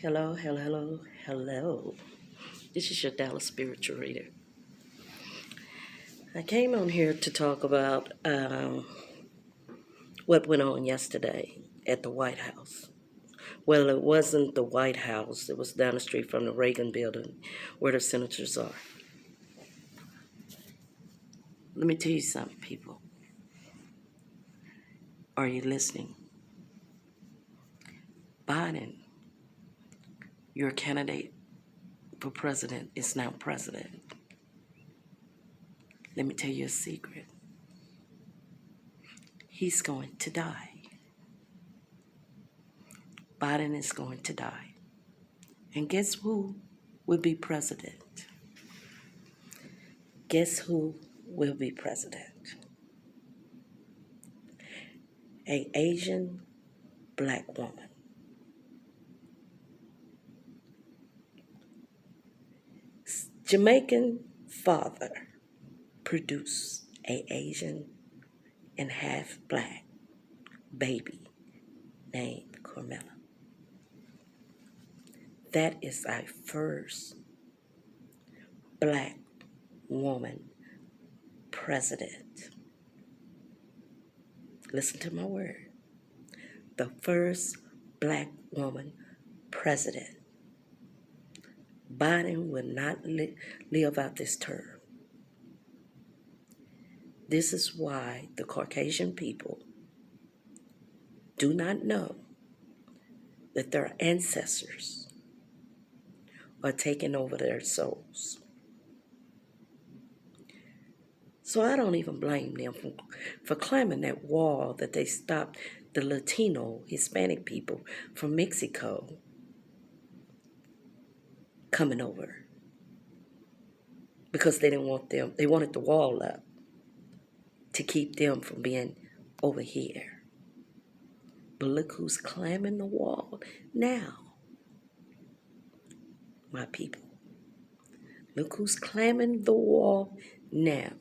Hello, hello, hello, hello. This is your Dallas Spiritual Reader. I came on here to talk about what went on yesterday at the White House. Well, it wasn't the White House, it was down the street from the Reagan building where the senators are. Let me tell you something, people. Are you listening? Biden, your candidate for president, is now president. Let me tell you a secret. He's going to die. Biden is going to die. And guess who will be president? Guess who will be president? An Asian black woman. Jamaican father produced an Asian and half black baby named Carmela. That is our first black woman president. Listen to my word. The first black woman president. Biden will not live out this term. This is why the Caucasian people do not know that their ancestors are taking over their souls. So I don't even blame them for climbing that wall that they stopped the Latino, Hispanic people from Mexico coming over. Because they didn't want them, they wanted the wall up to keep them from being over here. But look who's climbing the wall now, my people. Look who's climbing the wall now.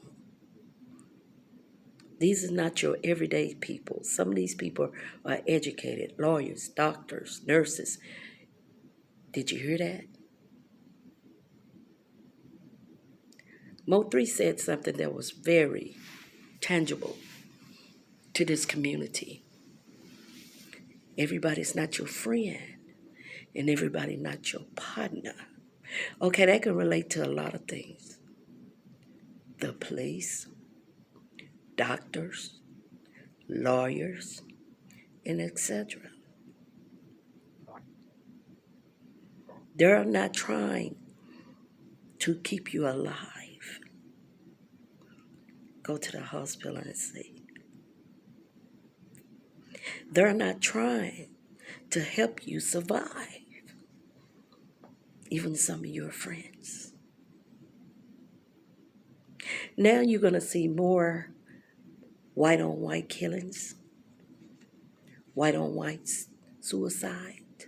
These are not your everyday people. Some of these people are educated, lawyers, doctors, nurses. Did you hear that? Mo3 said something that was very tangible to this community. Everybody's not your friend, and everybody not your partner. Okay, that can relate to a lot of things. The police, doctors, lawyers, and etc. They're not trying to keep you alive. Go to the hospital and see. They're not trying to help you survive. Even some of your friends. Now you're going to see more white on white killings, white on white suicide,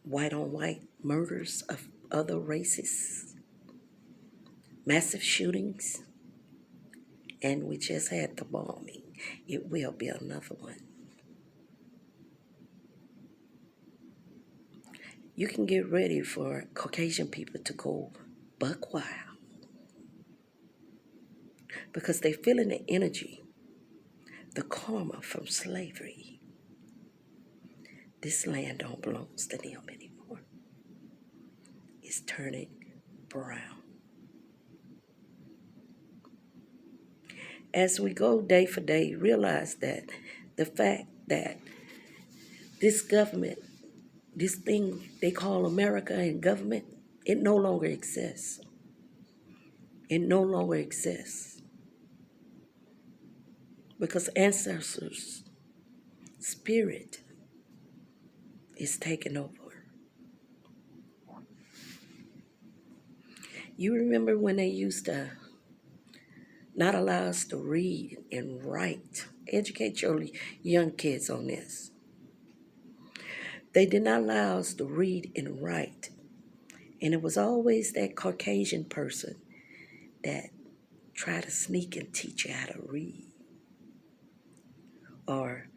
white on white murders of other races, massive shootings, and we just had the bombing. It will be another one. You can get ready for Caucasian people to go buck wild because they're feeling the energy, the karma from slavery. This land don't belong to them anymore. It's turning brown. As we go day for day, realize that the fact that this government, this thing they call America and government, it no longer exists. It no longer exists. Because ancestors' spirit is taking over. You remember when they used to not allow us to read and write? Educate your young kids on this. They did not allow us to read and write. And it was always that Caucasian person that tried to sneak and teach you how to read or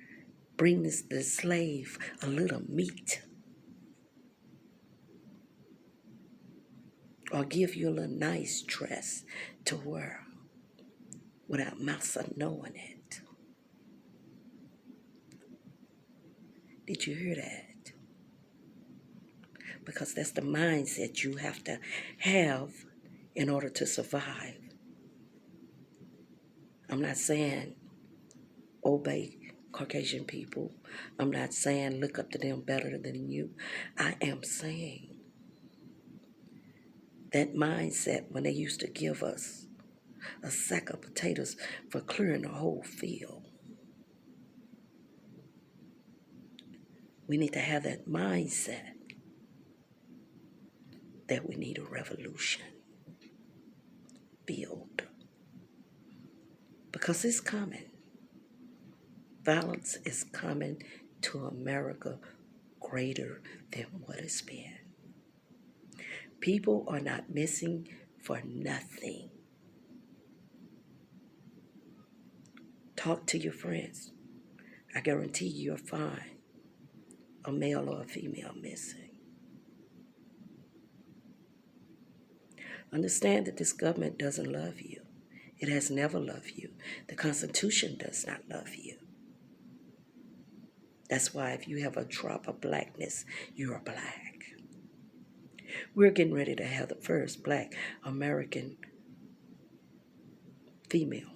bring the slave a little meat, or give you a little nice dress to wear without massa knowing it. Did you hear that? Because that's the mindset you have to have in order to survive. I'm not saying obey Caucasian people. I'm not saying look up to them better than you. I am saying that mindset when they used to give us a sack of potatoes for clearing the whole field. We need to have that mindset that we need a revolution build, because it's coming. Violence is coming to America greater than what it's been. People are not missing for nothing. Talk to your friends. I guarantee you'll find a male or a female missing. Understand that this government doesn't love you. It has never loved you. The Constitution does not love you. That's why if you have a drop of blackness, you're black. We're getting ready to have the first Black American female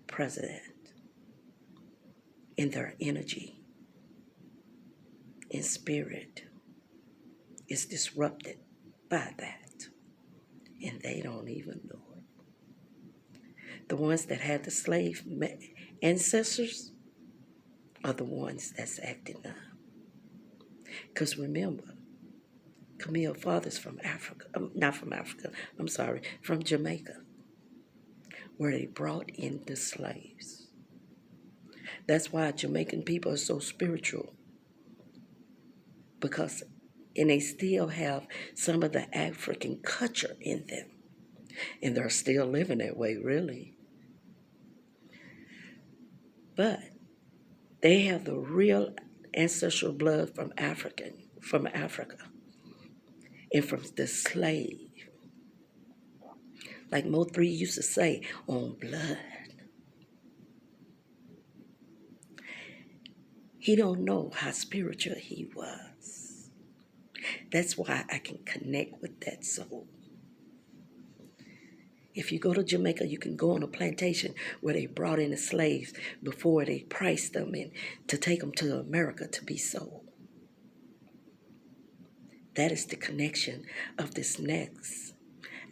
president. In their energy and spirit is disrupted by that. And they don't even know it. The ones that had the slave ancestors are the ones that's acting up. Because remember, Camille father's from Africa, from Jamaica, where they brought in the slaves. That's why Jamaican people are so spiritual, and they still have some of the African culture in them, and they're still living that way, really. But they have the real ancestral blood from Africa, and from the slave. Like Mo 3 used to say, on blood. He don't know how spiritual he was. That's why I can connect with that soul. If you go to Jamaica, you can go on a plantation where they brought in the slaves before they priced them in to take them to America to be sold. That is the connection of this next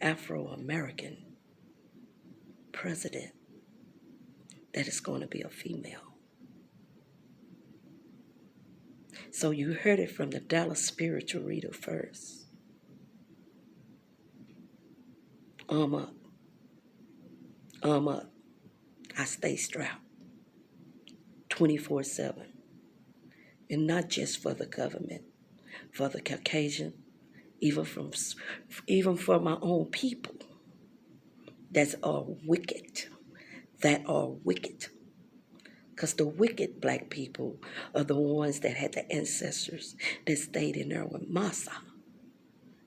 Afro-American president that is going to be a female. So you heard it from the Dallas spiritual reader first. Arm up. Arm up. I stay strapped 24/7. And not just for the government, for the Caucasian, even for my own people that are wicked. Because the wicked black people are the ones that had the ancestors that stayed in there with Massa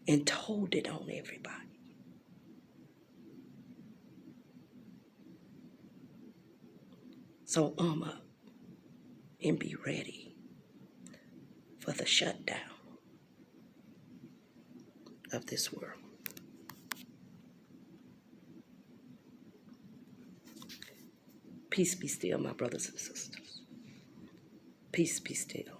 and told it on everybody. So arm up and be ready for the shutdown of this world. Peace be still, my brothers and sisters. Peace be still.